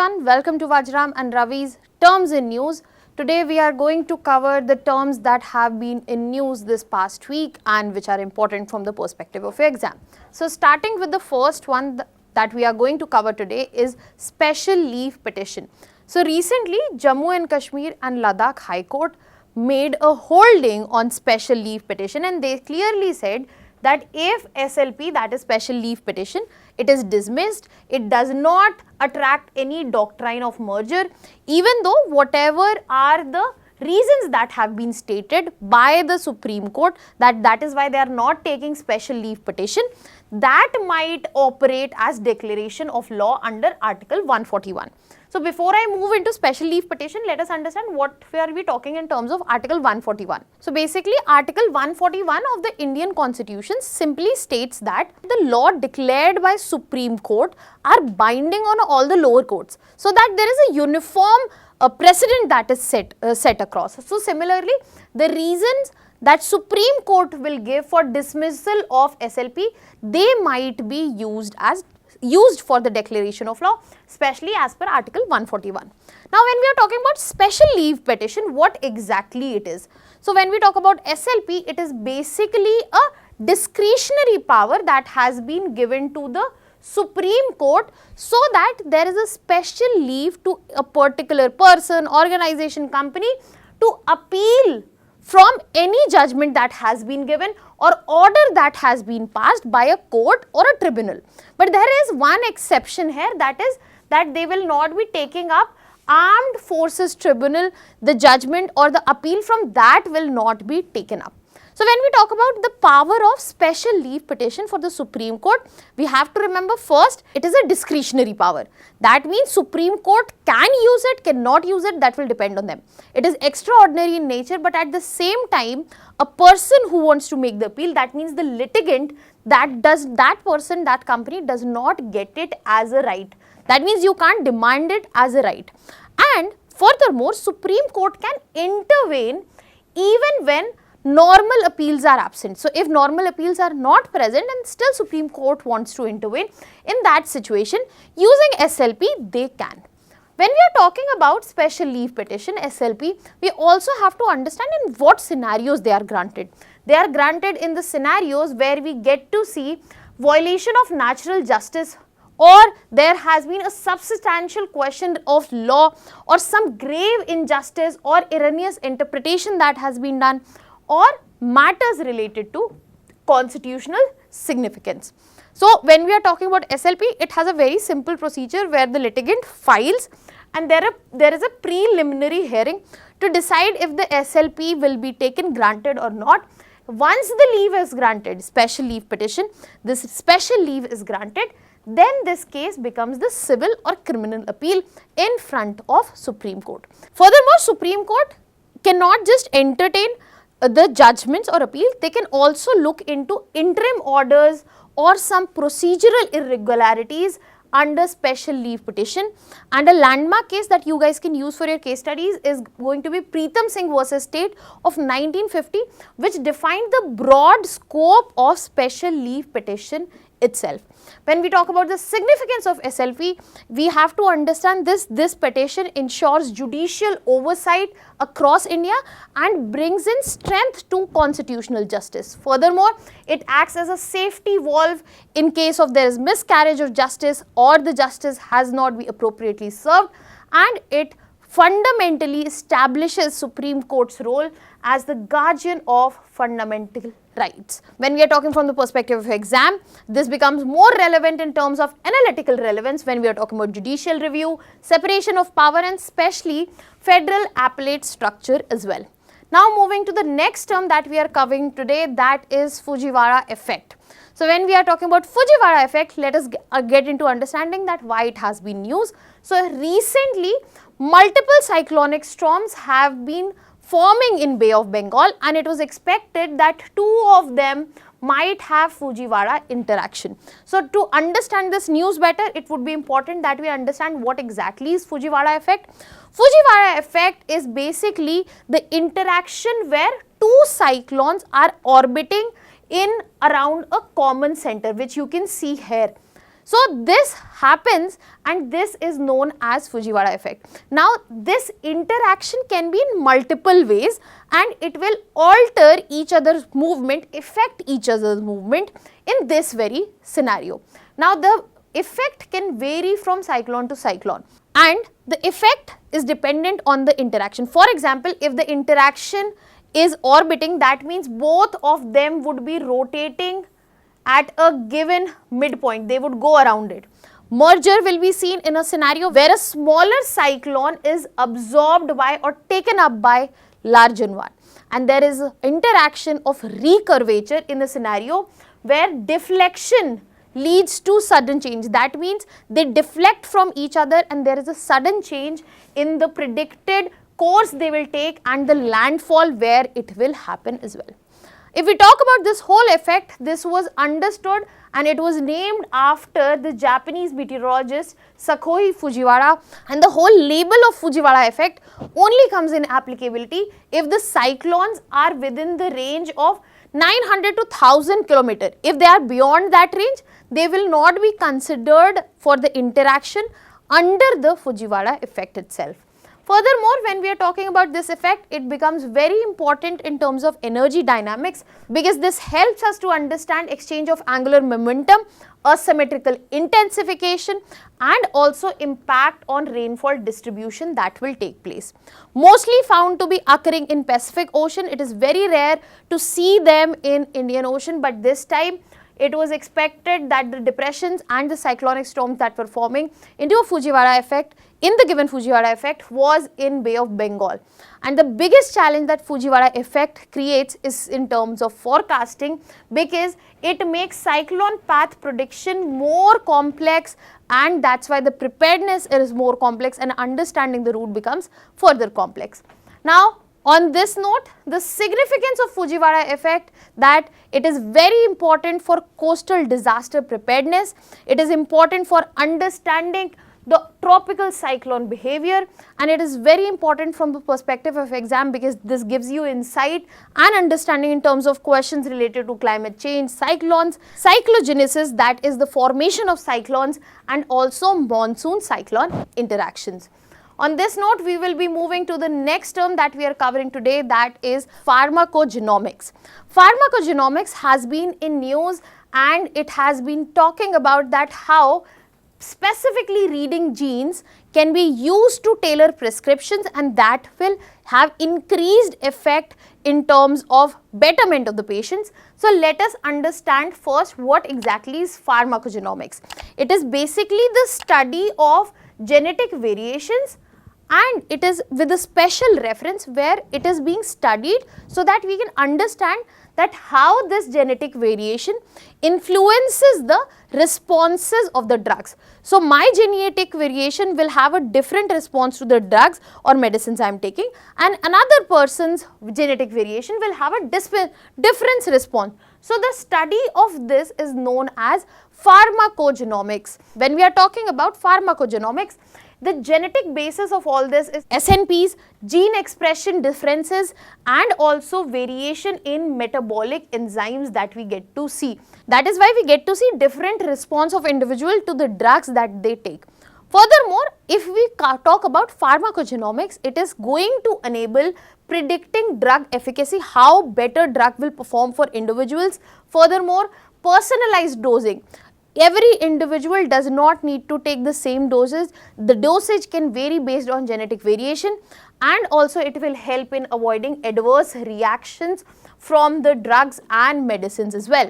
everyone, welcome to Vajiram and Ravi's Terms in News. Today we are going to cover the terms that have been in news this past week and which are important from the perspective of your exam. So starting with the first one that we are going to cover today is special leave petition. So recently Jammu and Kashmir and Ladakh High Court made a holding on special leave petition, and they clearly said that if SLP, that is special leave petition, it is dismissed, it does not attract any doctrine of merger, even though whatever are the reasons that have been stated by the Supreme Court that is why they are not taking special leave petition, that might operate as declaration of law under Article 141. So before I move into special leave petition, let us understand what are we talking in terms of Article 141. So basically Article 141 of the Indian Constitution simply states that the law declared by Supreme Court are binding on all the lower courts, so that there is a uniform precedent that is set across. So similarly, the reasons that Supreme Court will give for dismissal of SLP, they might be used for the declaration of law, especially as per Article 141. Now, when we are talking about special leave petition, what exactly it is? So, when we talk about SLP, it is basically a discretionary power that has been given to the Supreme Court so that there is a special leave to a particular person, organization, company to appeal from any judgment that has been given or order that has been passed by a court or a tribunal. But there is one exception here, that is that they will not be taking up armed forces tribunal, the judgment or the appeal from that will not be taken up. So when we talk about the power of special leave petition for the Supreme Court, we have to remember first, it is a discretionary power. That means Supreme Court can use it, cannot use it, that will depend on them. It is extraordinary in nature, but at the same time, a person who wants to make the appeal, that means the litigant, that person, that company does not get it as a right. That means you can't demand it as a right. And furthermore, Supreme Court can intervene even when normal appeals are absent. So if normal appeals are not present and still Supreme Court wants to intervene, in that situation using SLP they can. When we are talking about special leave petition, SLP, we also have to understand in what scenarios they are granted. They are granted in the scenarios where we get to see violation of natural justice, or there has been a substantial question of law or some grave injustice or erroneous interpretation that has been done, or matters related to constitutional significance. So when we are talking about SLP, it has a very simple procedure where the litigant files and there is a preliminary hearing to decide if the SLP will be taken granted or not. Once the leave is granted, special leave petition, this special leave is granted, then this case becomes the civil or criminal appeal in front of Supreme Court. Furthermore, Supreme Court cannot just entertain the judgments or appeal, they can also look into interim orders or some procedural irregularities under special leave petition. And a landmark case that you guys can use for your case studies is going to be Pritam Singh versus State of 1950, which defined the broad scope of special leave petition itself. When we talk about the significance of SLP, we have to understand this petition ensures judicial oversight across India and brings in strength to constitutional justice. Furthermore, it acts as a safety valve in case of there is miscarriage of justice or the justice has not been appropriately served, and it fundamentally establishes Supreme Court's role as the guardian of fundamental rights. When we are talking from the perspective of exam, this becomes more relevant in terms of analytical relevance when we are talking about judicial review, separation of power, and especially federal appellate structure as well. Now moving to the next term that we are covering today, that is Fujiwara effect. So when we are talking about Fujiwara effect, let us get into understanding that why it has been used. So recently, multiple cyclonic storms have been forming in Bay of Bengal, and it was expected that two of them might have Fujiwara interaction. So to understand this news better, it would be important that we understand what exactly is Fujiwara effect. Fujiwara effect is basically the interaction where two cyclones are orbiting in around a common center, which you can see here. So this happens and this is known as Fujiwara effect. Now this interaction can be in multiple ways and it will alter each other's movement, affect each other's movement in this very scenario. Now the effect can vary from cyclone to cyclone and the effect is dependent on the interaction. For example, if the interaction is orbiting, that means both of them would be rotating at a given midpoint, they would go around it. Merger will be seen in a scenario where a smaller cyclone is absorbed by or taken up by larger one, and there is interaction of recurvature in the scenario where deflection leads to sudden change. That means they deflect from each other and there is a sudden change in the predicted course they will take and the landfall where it will happen as well. If we talk about this whole effect, this was understood and it was named after the Japanese meteorologist Sakoi Fujiwara, and the whole label of Fujiwara effect only comes in applicability if the cyclones are within the range of 900 to 1000 km. If they are beyond that range, they will not be considered for the interaction under the Fujiwara effect itself. Furthermore, when we are talking about this effect, it becomes very important in terms of energy dynamics because this helps us to understand exchange of angular momentum, asymmetrical intensification and also impact on rainfall distribution that will take place. Mostly found to be occurring in Pacific Ocean. It is very rare to see them in Indian Ocean, but this time it was expected that the depressions and the cyclonic storms that were forming into a Fujiwara effect in the given Fujiwara effect was in Bay of Bengal. And the biggest challenge that Fujiwara effect creates is in terms of forecasting because it makes cyclone path prediction more complex, and that's why the preparedness is more complex and understanding the route becomes further complex. Now, on this note, the significance of Fujiwara effect that it is very important for coastal disaster preparedness. It is important for understanding the tropical cyclone behavior, and it is very important from the perspective of exam because this gives you insight and understanding in terms of questions related to climate change, cyclones, cyclogenesis, that is the formation of cyclones, and also monsoon cyclone interactions. On this note, we will be moving to the next term that we are covering today, that is pharmacogenomics. Pharmacogenomics has been in news and it has been talking about that how specifically reading genes can be used to tailor prescriptions, and that will have increased effect in terms of betterment of the patients. So let us understand first what exactly is pharmacogenomics. It is basically the study of genetic variations, and it is with a special reference where it is being studied so that we can understand that how this genetic variation influences the responses of the drugs. So my genetic variation will have a different response to the drugs or medicines I am taking, and another person's genetic variation will have a different response. So the study of this is known as pharmacogenomics. When we are talking about pharmacogenomics, the genetic basis of all this is SNPs, gene expression differences, and also variation in metabolic enzymes that we get to see. That is why we get to see different response of individual to the drugs that they take. Furthermore, if we talk about pharmacogenomics, it is going to enable predicting drug efficacy, how better drug will perform for individuals. Furthermore, personalized dosing. Every individual does not need to take the same doses. The dosage can vary based on genetic variation, and also it will help in avoiding adverse reactions from the drugs and medicines as well.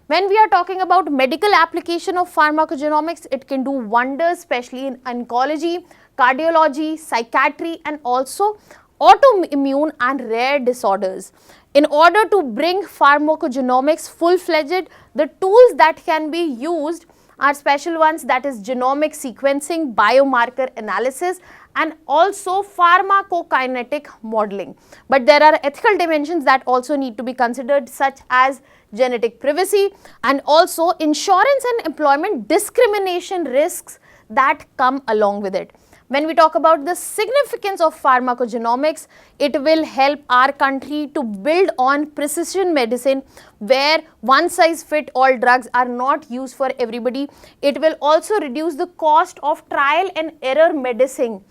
When we are talking about medical application of pharmacogenomics, it can do wonders, especially in oncology, cardiology, psychiatry, and also autoimmune and rare disorders. In order to bring pharmacogenomics full-fledged, the tools that can be used are special ones, that is genomic sequencing, biomarker analysis, and also pharmacokinetic modeling. But there are ethical dimensions that also need to be considered, such as genetic privacy and also insurance and employment discrimination risks that come along with it. When we talk about the significance of pharmacogenomics, it will help our country to build on precision medicine where one size fit all drugs are not used for everybody. It will also reduce the cost of trial and error medicine.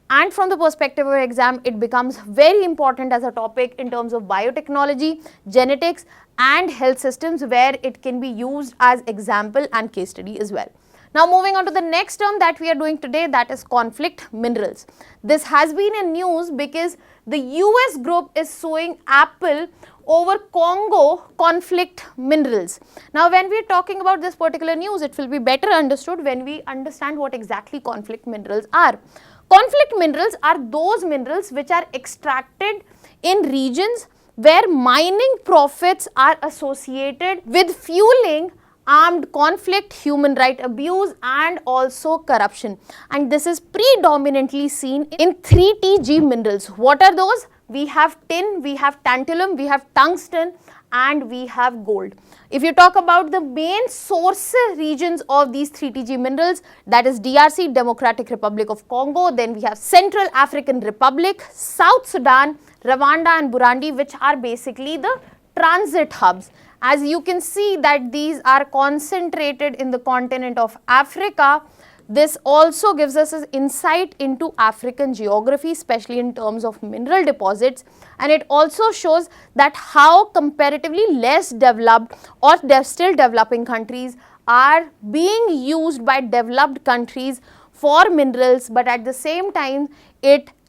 And from the perspective of exam, it becomes very important as a topic in terms of biotechnology, genetics and health systems, where it can be used as example and case study as well. Now moving on to the next term that we are doing today, that is conflict minerals. This has been in news because the US group is suing Apple over Congo conflict minerals. Now when we are talking about this particular news, it will be better understood when we understand what exactly conflict minerals are. Conflict minerals are those minerals which are extracted in regions where mining profits are associated with fueling armed conflict, human right abuse and also corruption. And this is predominantly seen in 3TG minerals. What are those? We have tin, we have tantalum, we have tungsten and we have gold. If you talk about the main source regions of these 3TG minerals, that is DRC, Democratic Republic of Congo, then we have Central African Republic, South Sudan, Rwanda and Burundi, which are basically the transit hubs. As you can see that these are concentrated in the continent of Africa. This also gives us an insight into African geography, especially in terms of mineral deposits, and it also shows that how comparatively less developed or still developing countries are being used by developed countries for minerals, but at the same time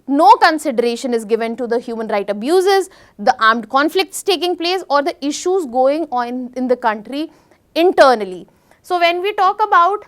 no consideration is given to the human right abuses, the armed conflicts taking place or the issues going on in the country internally. So when we talk about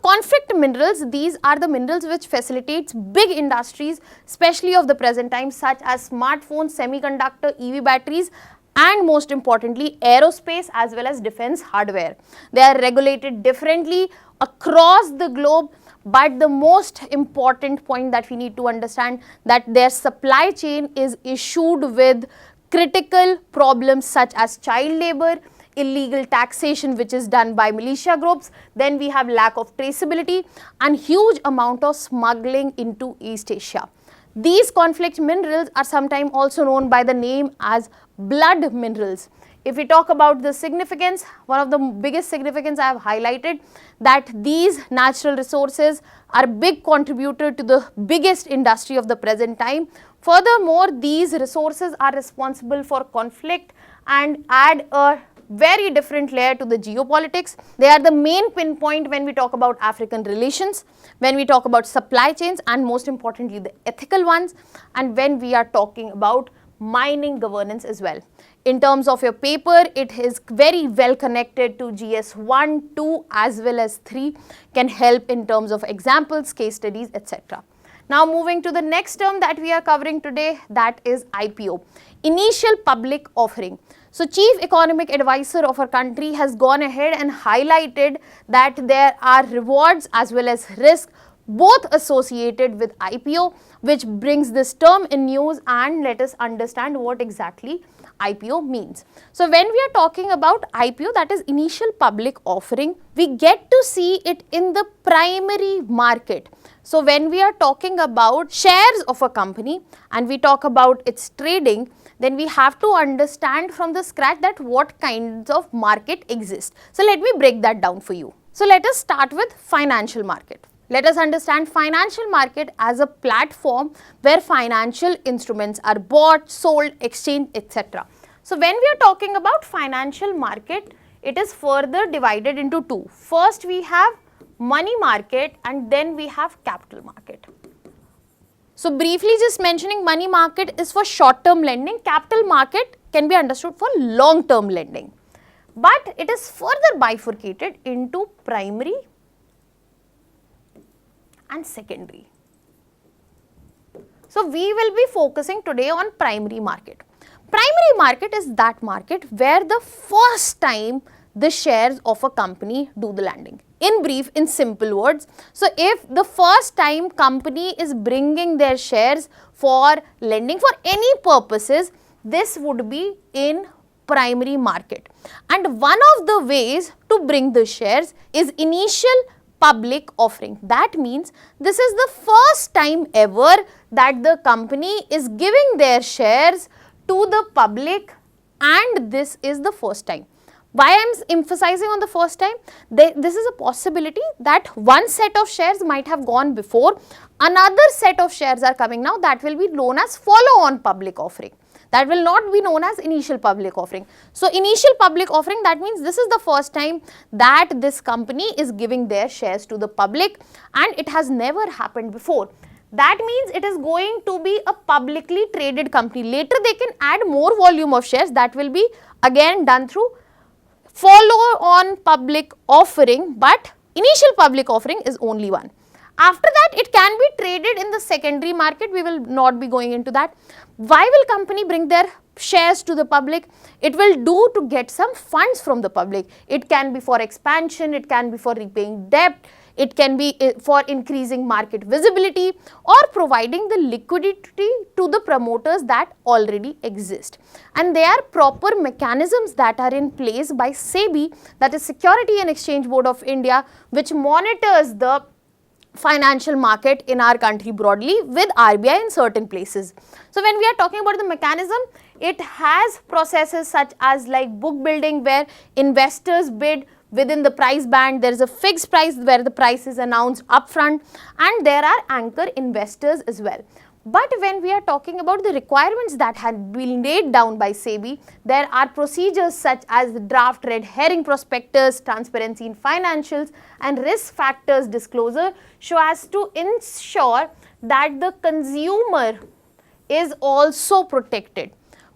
conflict minerals, these are the minerals which facilitates big industries, especially of the present time, such as smartphones, semiconductor, EV batteries and most importantly aerospace as well as defense hardware. They are regulated differently across the globe, but the most important point that we need to understand that their supply chain is issued with critical problems such as child labor, illegal taxation which is done by militia groups, then we have lack of traceability and huge amount of smuggling into East Asia. These conflict minerals are sometimes also known by the name as blood minerals. If we talk about the significance, one of the biggest significance I have highlighted that these natural resources are a big contributor to the biggest industry of the present time. Furthermore, these resources are responsible for conflict and add a very different layer to the geopolitics. They are the main pinpoint when we talk about African relations, when we talk about supply chains and most importantly the ethical ones, and when we are talking about mining governance as well. In terms of your paper, it is very well connected to GS 1, 2 as well as 3, can help in terms of examples, case studies, etc. Now moving to the next term that we are covering today, that is IPO, initial public offering. So Chief Economic Advisor of our country has gone ahead and highlighted that there are rewards as well as risk both associated with IPO, which brings this term in news, and let us understand what exactly IPO means. So when we are talking about IPO, that is initial public offering, we get to see it in the primary market. So when we are talking about shares of a company and we talk about its trading, then we have to understand from the scratch that what kinds of market exist. So let me break that down for you. So let us start with financial market. Let us understand financial market as a platform where financial instruments are bought, sold, exchanged, etc. So when we are talking about financial market, it is further divided into two. First we have money market and then we have capital market. So briefly just mentioning, money market is for short-term lending, capital market can be understood for long-term lending. But it is further bifurcated into primary and secondary. So we will be focusing today on primary market. Primary market is that market where the first time the shares of a company do the lending. In brief, in simple words, so if the first time company is bringing their shares for lending for any purposes, this would be in primary market. And one of the ways to bring the shares is initial public offering. That means this is the first time ever that the company is giving their shares to the public, and this is the first time. Why I am emphasizing on the first time? This is a possibility that one set of shares might have gone before, another set of shares are coming now, that will be known as follow-on public offering. That will not be known as initial public offering. So, initial public offering, that means this is the first time that this company is giving their shares to the public, and it has never happened before. That means it is going to be a publicly traded company. Later they can add more volume of shares, that will be again done through follow on public offering, but initial public offering is only one. After that, it can be traded in the secondary market. We will not be going into that. Why will company bring their shares to the public? It will do to get some funds from the public. It can be for expansion, it can be for repaying debt, it can be for increasing market visibility, or providing the liquidity to the promoters that already exist. And there are proper mechanisms that are in place by SEBI, that is Security and Exchange Board of India, which monitors the financial market in our country broadly, with RBI in certain places. So, when we are talking about the mechanism, it has processes such as like book building, where investors bid within the price band. There is a fixed price where the price is announced upfront, and there are anchor investors as well. But when we are talking about the requirements that had been laid down by SEBI, there are procedures such as the draft red herring prospectus, transparency in financials, and risk factors disclosure, so as to ensure that the consumer is also protected.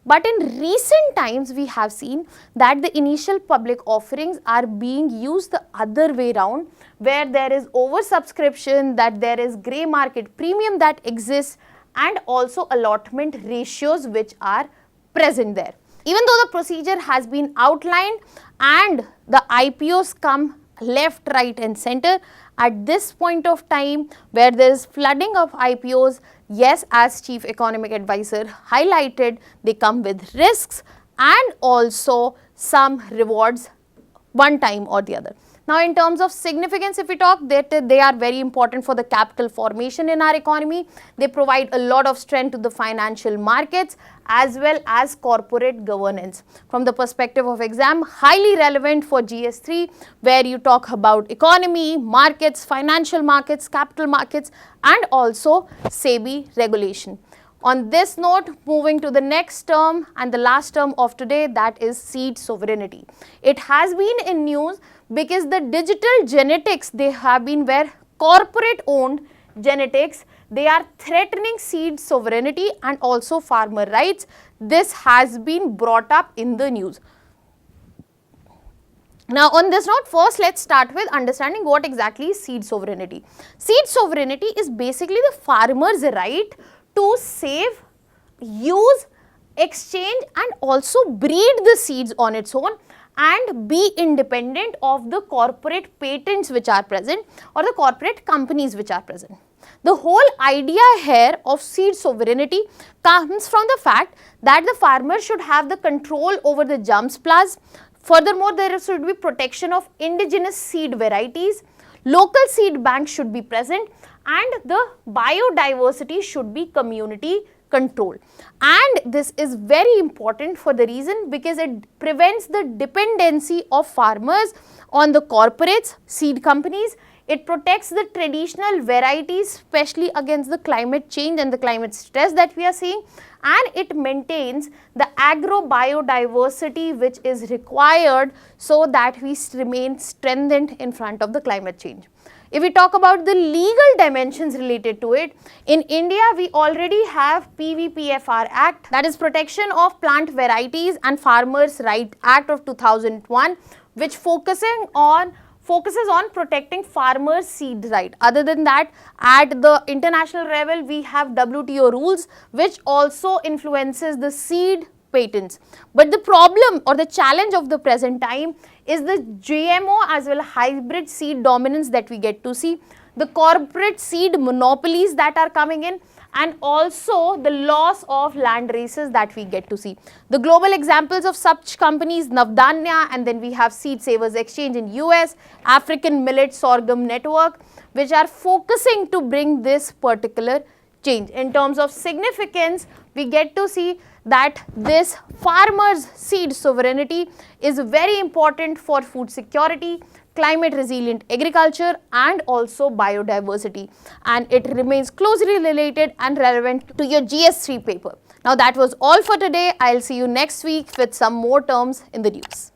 But in recent times, we have seen that the initial public offerings are being used the other way around, where there is oversubscription, that there is grey market premium that exists, and also allotment ratios which are present there. Even though the procedure has been outlined and the IPOs come left, right and center, at this point of time where there is flooding of IPOs, yes, as Chief Economic Advisor highlighted, they come with risks and also some rewards one time or the other. Now, in terms of significance, if we talk, they are very important for the capital formation in our economy. They provide a lot of strength to the financial markets as well as corporate governance. From the perspective of exam, highly relevant for GS3, where you talk about economy, markets, financial markets, capital markets, and also SEBI regulation. On this note, moving to the next term and the last term of today, that is seed sovereignty. It has been in news because the digital genetics, they have been where corporate owned genetics, they are threatening seed sovereignty and also farmer rights. This has been brought up in the news. Now, on this note, first let's start with understanding what exactly is seed sovereignty. Seed sovereignty is basically the farmer's right to save, use, exchange and also breed the seeds on its own and be independent of the corporate patents which are present or the corporate companies which are present. The whole idea here of seed sovereignty comes from the fact that the farmer should have the control over the germplasm. Furthermore, there should be protection of indigenous seed varieties, local seed banks should be present, and the biodiversity should be community controlled. And this is very important for the reason because it prevents the dependency of farmers on the corporates, seed companies. It protects the traditional varieties, especially against the climate change and the climate stress that we are seeing, and it maintains the agro biodiversity which is required so that we remain strengthened in front of the climate change. If we talk about the legal dimensions related to it, in India we already have PVPFR Act, that is Protection of Plant Varieties and Farmers' Right Act of 2001, which focuses on protecting farmers' seed right. Other than that, at the international level, we have WTO rules which also influences the seed patents. But the problem or the challenge of the present time is the GMO as well as hybrid seed dominance that we get to see, the corporate seed monopolies that are coming in, and also the loss of land races that we get to see. The global examples of such companies, Navdanya, and then we have Seed Savers Exchange in US, African Millet Sorghum Network, which are focusing to bring this particular change. In terms of significance, we get to see that this farmers' seed sovereignty is very important for food security, climate resilient agriculture, and also biodiversity, and it remains closely related and relevant to your GS3 paper. Now that was all for today. I'll see you next week with some more terms in the news.